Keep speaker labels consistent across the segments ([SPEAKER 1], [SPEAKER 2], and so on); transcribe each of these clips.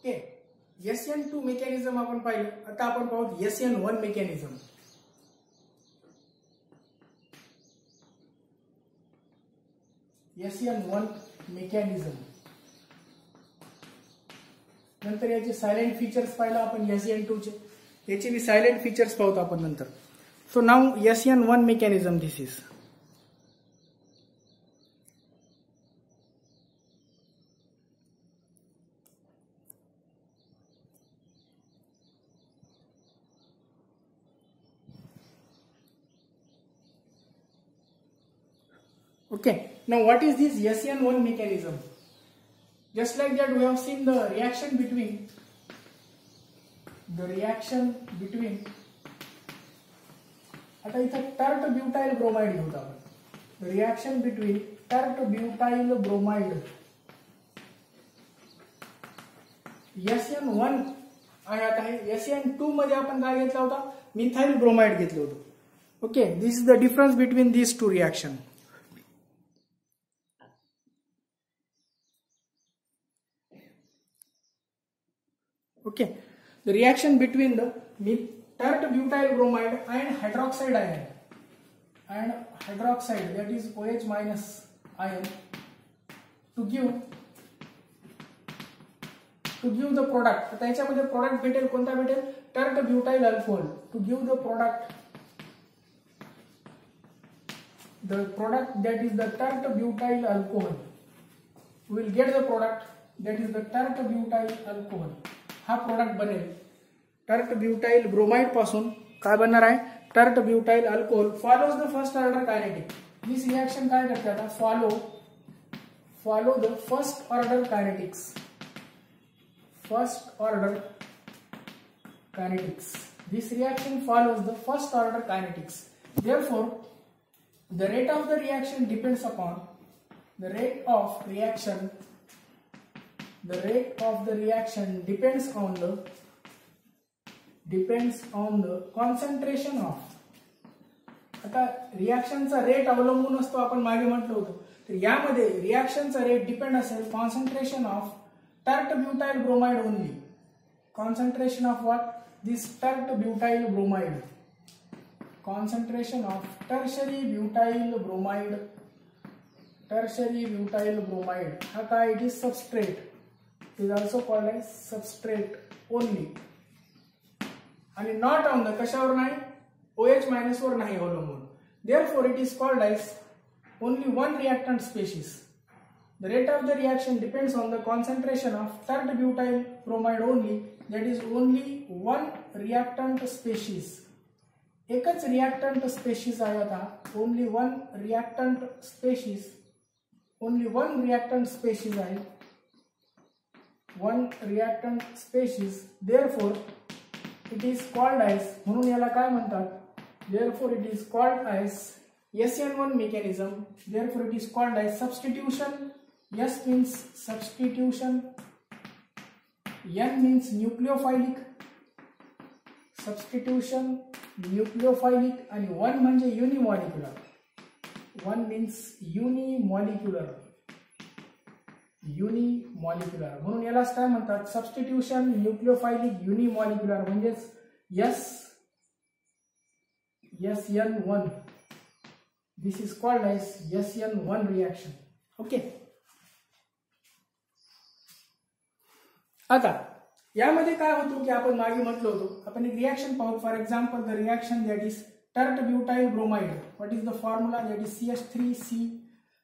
[SPEAKER 1] Okay, SN2 mechanism आपण पाहिलं. आता आपण पाहू SN1 मेकॅनिझम. SN1 मेकॅनिझम नंतर याचे सायलेंट फीचर्स पाहिलं आपण SN2 चे, याचे बी सायलेंट फीचर्स पाहतो आपण नंतर. So now SN1 mechanism this is. Okay, now what is this SN1 mechanism? Just like that we have seen the reaction between आता इथं टर्ट ब्यूटाइल ब्रोमाइड घेऊ आपण. Reaction between tert butyl bromide SN1 आयात आहे. SN2 मध्ये आपण काय घेतला होता? मिथाइल ब्रोमाइड घेतलं होतं. Okay, this is the difference between these two reaction. Okay, the reaction between the tert butyl bromide and hydroxide ion that is OH minus ion to give the product. आता याच्यामध्ये product भेटेल, कोणता भेटेल? Tert butyl alcohol. To give the product that is the tert butyl alcohol. We will get the product that is the tert butyl alcohol. हा product बनेल tert butyl bromide पासून. काय बनणार आहे? Tert butyl alcohol follows the first order kinetic. This reaction काय करते आता? Follow the first order kinetics. This reaction follows the first order kinetics. Therefore, the rate of the reaction depends upon the rate of the reaction depends on the concentration of. आता रिएक्शनचा rate अवलंबून असतो, आपण मागे म्हटलं होतं. तर यामध्ये रिएक्शनचा rate depend असेल concentration of tert butyl bromide only. Concentration of what? This tert butyl bromide. concentration of tertiary butyl bromide. हा काय? it is substrate. It is also called as substrate only. आणि not on the कशावर नाही? OH minus वर नाही अवलंबून. Therefore it is called as only one reactant species. The rate of the reaction depends on the concentration of tert butyl bromide only. That is only one reactant species. एकच reactant species आहे आता. only one reactant species आहे. one reactant species. Therefore it is called as, म्हणून याला काय म्हणतात? Therefore it is called as SN1 mechanism. Therefore it is called as substitution. S means substitution, N means nucleophilic. Substitution, nucleophilic आणि 1 म्हणजे unimolecular. 1 means unimolecular. म्हणून यालाच काय म्हणतात? सबस्टिट्यूशन, न्यूक्लिओफाइलिक, युनिमॉलिक्युलर म्हणजेच SN1. This is called as SN1 reaction. Okay, आता यामध्ये काय होतो की आपण मागे म्हटलं होतो, आपण एक रिएक्शन पाहू. For example the reaction that is tert butyl bromide. What is the formula? That is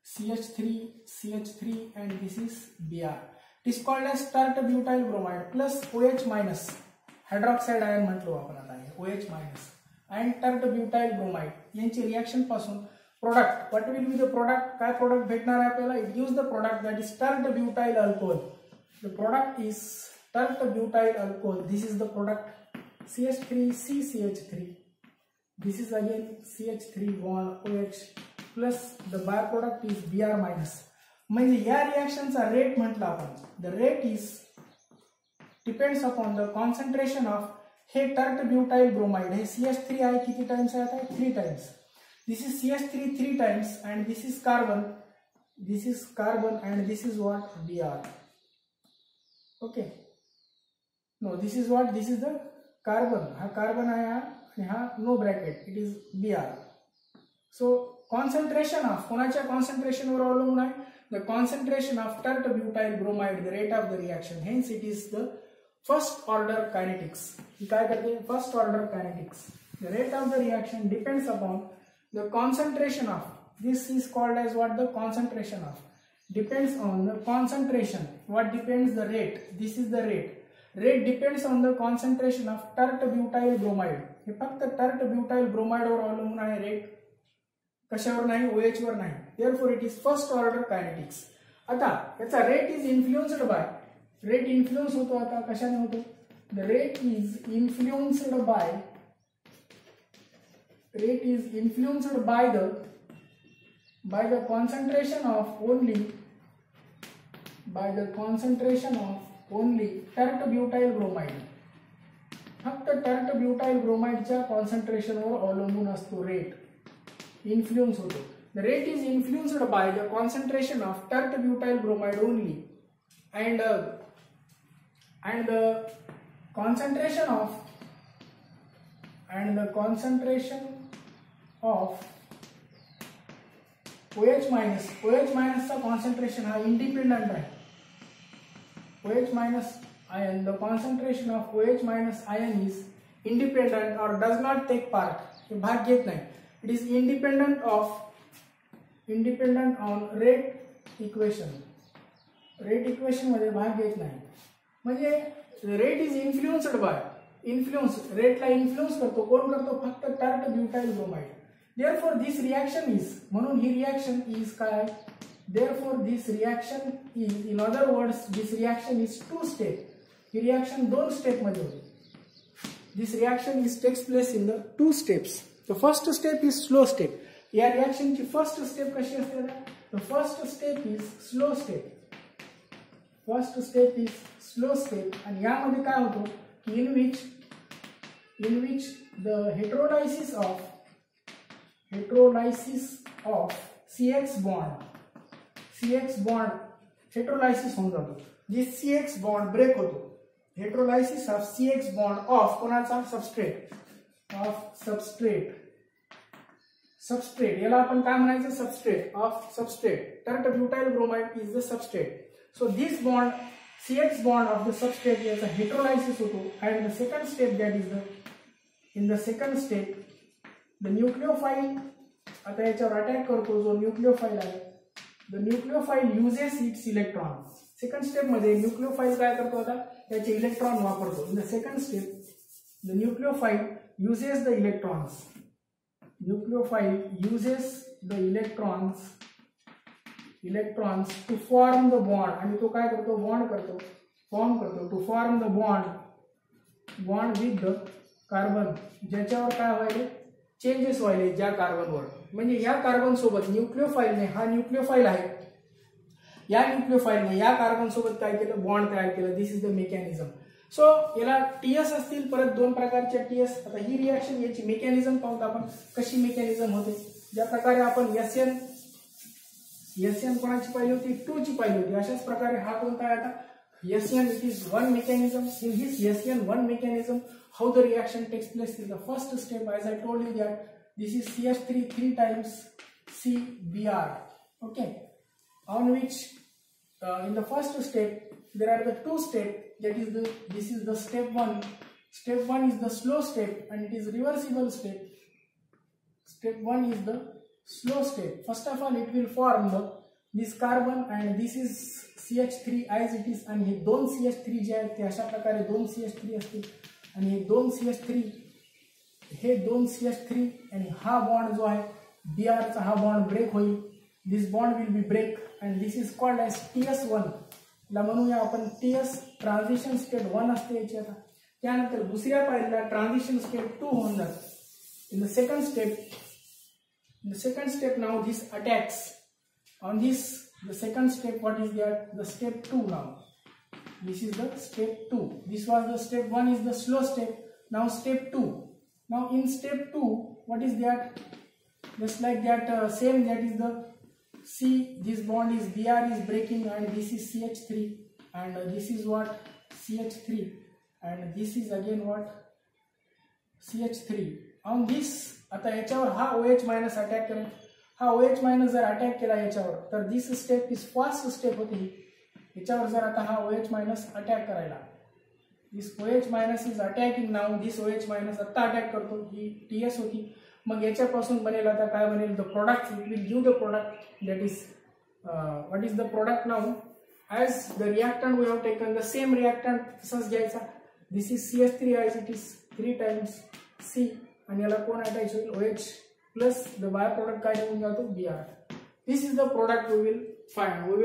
[SPEAKER 1] CH3 and this is Br. It is called as tert butyl bromide plus OH minus hydroxide ion म्हटलो आपण आता आहे OH minus and tert butyl bromide यांची reaction पासून product. What will be the product? काय product भेटणार आहे आपल्याला? It gives the product that is tert butyl alcohol. The product is tert butyl alcohol. This is the product CH3CCH3. This is again CH3 bond OH plus the byproduct is Br minus. म्हणजे या रिएक्शनचा rate म्हटलं आपण. The rate is depends upon the concentration of हे tert butyl bromide. हे CH3 आहे, किती times आहे? 3 times. This is CH3 3 times and this is carbon and this is what? Br. Okay, no, this is what, this is the carbon. हा carbon आहे हा, आणि हा no bracket, it is Br. So concentration of कोणाच्या कॉन्सन्ट्रेशनवर अवलंबून आहे? The concentration of tert butyl bromide, the rate of the reaction. Hence it is the first order kinetics. ही काय करते? First order kinetics. The rate of the reaction depends upon the concentration of, this is called as what? The concentration of. Depends on the concentration. What depends? The rate. This is the rate. Rate depends on the concentration of tert butyl bromide. हे फक्त tert butyl bromide वर अवलंबून आहे rate, कशावर नाही? OH वर नाही. Therefore it is first order kinetics. आता याचा rate is influenced bye, rate influence होतो आता कशाने होतो? The rate is influenced bye, rate is influenced bye the concentration of only, by the concentration of only tert butyl bromide. फक्त tert butyl bromide च्या concentration वर अवलंबून असतो rate, influence होतो. The rate is influenced by the concentration of tert butyl bromide only, and the concentration of OH minus चा concentration हा independent आहे. OH minus ion, the concentration of OH minus ion is independent or does not take part. हे भाग घेत नाही. It is independent on rate equation. Rate equation मध्ये भाग घेत नाही. म्हणजे rate is influenced by, influence, रेटला इन्फ्लुएन्स करतो कोण? करतो? फक्त tert butyl bromide. Therefore this reaction is, म्हणून ही रिएक्शन इज काय? Therefore this reaction is, in other words, this reaction is two step. He reaction दोन स्टेप मध्ये होते. This reaction is takes place in the two steps. The first step is slow step. या reaction ची first step कशी असते? The first step is slow step. First step is slow step. आणि यामध्ये काय होतो? In which the heterolysis of CX bond heterolysis होऊन जातो. जी CX bond ब्रेक होतो. heterolysis of CX bond of कोणाचा? सबस्ट्रेट याला आपण काय म्हणायचं? Substrate. Tert butyl bromide is the substrate. So this bond, CX bond of the substrate, याचा हेटेरोलायसिस होतो. and the second step, that is in the second step the nucleophile आता याच्यावर attack करतो जो न्यूक्लियोफाइल आहे. The nucleophile uses its electron. Second step मध्ये nucleophile काय करतो? आता त्याचे इलेक्ट्रॉन वापरतो. In the second step the nucleophile uses the electrons. Electrons to form the bond. आणि तो काय करतो? फॉर्म करतो to form the bond with the carbon. ज्याच्यावर काय व्हायले? चेंजेस व्हायले ज्या कार्बनवर. म्हणजे या कार्बन सोबत न्यूक्लियोफाइलने, हा न्यूक्लियोफाइल आहे, या न्यूक्लियोफाइलने या कार्बन सोबत काय केलं? बॉन्ड तयार केलं. This is the mechanism. So याला टीएस असतील, परत दोन प्रकारच्या टीएस. आता ही रिएक्शन याची मेकॅनिझम पाहूत आपण कशी मेकॅनिझम होते. ज्या प्रकारे आपण एसएन कोणाची पाहिली होती? 2 ची पाहिली होती. अशाच प्रकारे हा कोणता आहे आता? SN. It is one mechanism. In this SN one mechanism, how the reaction takes place is the first step, as I told you that this is CH3 3 times CBr. Okay, on which in the first step there are the two steps. That is this is the step 1. Step 1 is the slow step, and it is reversible step. Step 1 is the slow step. First of all, it will form this carbon, and this is CH3 as it is. आणि हे दोन CH3 जे आहेत ते अशा प्रकारे दोन CH3 असतील. आणि हे दोन CH3 आणि हा बॉन्ड जो आहे Br चा हा बॉन्ड ब्रेक होईल. This bond will be break and this is called as TS1. ला म्हणूया आपण TS, ट्रान्झिशन स्टेट 1 असते याची. आता त्यानंतर दुसऱ्या पायरीला ट्रान्झिशन स्टेट 2 होऊन जाते. इन the second step now this attacks on this. The second step, what is that? The step 2 now. This is the step 2. This was the step 1 is the slow step. Now step 2. Now in step 2, what is that? Just like that, same, that is the C. This bond is Br is breaking, and this is CH3, and this is what? CH3. And this is again what CH3 on this. आता याच्यावर हा OH minus attack करेल. हा OH minus जर attack केला याच्यावर तर this step is fast step होती. याच्यावर जर आता हा OH मायनस अटॅक करायला, this OH minus is attacking now. This OH minus आता अटॅक करतो. ही TS होती. मग याच्यापासून बनेल आता काय बनेल, the product. It will give the product that is what is the product नाव. As the reactant we have taken the same reactant तसंच घ्यायचा. This is CH3 as it is 3 times C आणि याला कोण अटॅच होईल OH plus the by product काय होऊन जातो Br. This is the product we will find. We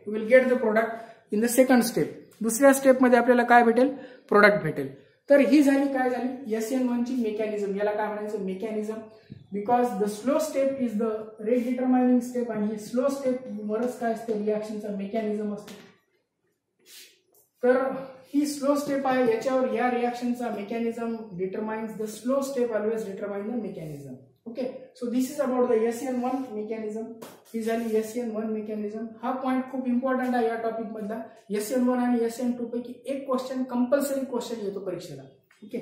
[SPEAKER 1] will get the product in the second step. दुसऱ्या step मध्ये आपल्याला काय भेटेल, प्रोडक्ट भेटेल. तर ही झाली काय झाली SN1 ची मेकॅनिझम. याला काय म्हणायचं, mechanism. Because the slow step is the rate डिटरमायनिंग step आणि स्लो स्टेप वरच काय असते, रिॲक्शनचा मेकॅनिझम असते. तर ही स्लो स्टेप आहे, याच्यावर या रिॲक्शनचा mechanism determines the slow step always determine the mechanism. Okay, so this is about the SN1 mechanism. ही झाली SN1 मेकॅनिझम. हा पॉइंट खूप इम्पॉर्टंट आहे या टॉपिक मधला. SN1 आणि SN2 पैकी एक क्वेश्चन कंपल्सरी क्वेश्चन येतो परीक्षेला. ओके.